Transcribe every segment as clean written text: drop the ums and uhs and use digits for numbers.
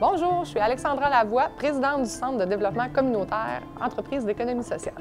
Bonjour, je suis Alexandra Lavoie, présidente du Centre de développement communautaire Entreprises d'économie sociale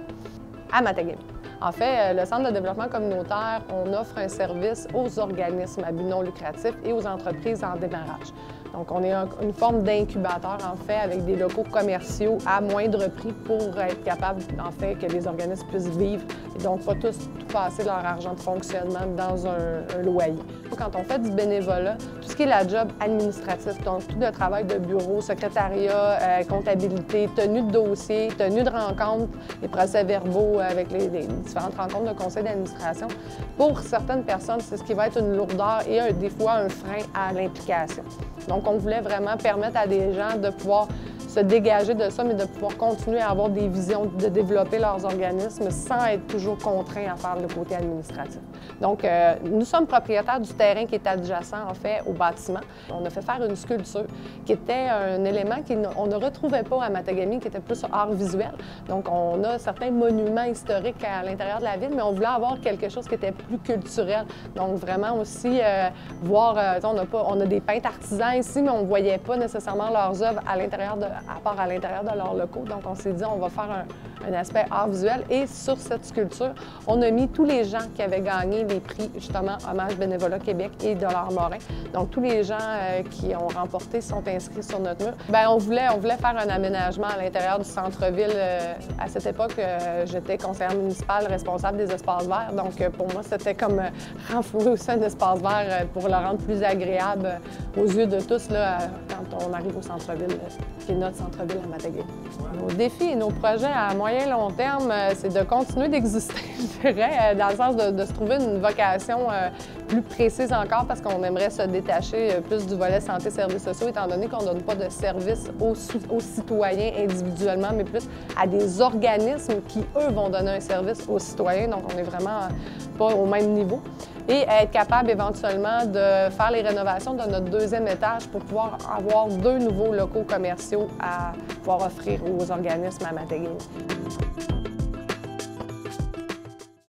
à Matagami. En fait, le Centre de développement communautaire, on offre un service aux organismes à but non lucratif et aux entreprises en démarrage. Donc, on est une forme d'incubateur, en fait, avec des locaux commerciaux à moindre prix pour être capable, en fait, que les organismes puissent vivre et donc pas tous tout passer leur argent de fonctionnement dans un loyer. Quand on fait du bénévolat, tout ce qui est la job administrative, donc tout le travail de bureau, secrétariat, comptabilité, tenue de dossier, tenue de rencontre, les procès-verbaux avec les différentes rencontres de conseil d'administration, pour certaines personnes, c'est ce qui va être une lourdeur et des fois un frein à l'implication. Donc, on voulait vraiment permettre à des gens de pouvoir se dégager de ça, mais de pouvoir continuer à avoir des visions, de développer leurs organismes sans être toujours contraints à faire le côté administratif. Donc, nous sommes propriétaires du terrain qui est adjacent, en fait, au bâtiment. On a fait faire une sculpture qui était un élément qu'on ne retrouvait pas à Matagami, qui était plus art visuel. Donc, on a certains monuments historiques à l'intérieur de la ville, mais on voulait avoir quelque chose qui était plus culturel. Donc, vraiment aussi voir, on a des peintres artisans ici, mais on ne voyait pas nécessairement leurs œuvres à part à l'intérieur de leurs locaux. Donc, on s'est dit, on va faire un aspect art visuel. Et sur cette sculpture, on a mis tous les gens qui avaient gagné les prix, justement, Hommage Bénévolat Québec et Dollar Morin. Donc, tous les gens qui ont remporté sont inscrits sur notre mur. Bien, on voulait faire un aménagement à l'intérieur du centre-ville. À cette époque, j'étais conseillère municipale responsable des espaces verts. Donc, pour moi, c'était comme renflouer aussi un espace vert pour le rendre plus agréable aux yeux de tous là, quand on arrive au centre-ville, qui est notre centre-ville à Matagami. Nos défis et nos projets à moyen et long terme, c'est de continuer d'exister, je dirais, dans le sens de se trouver une vocation plus précise encore, parce qu'on aimerait se détacher plus du volet santé, services sociaux, étant donné qu'on ne donne pas de services aux citoyens individuellement, mais plus à des organismes qui, eux, vont donner un service aux citoyens. Donc, on n'est vraiment pas au même niveau. Et être capable éventuellement de faire les rénovations de notre deuxième étage pour pouvoir avoir 2 nouveaux locaux commerciaux à pouvoir offrir aux organismes à Matagami.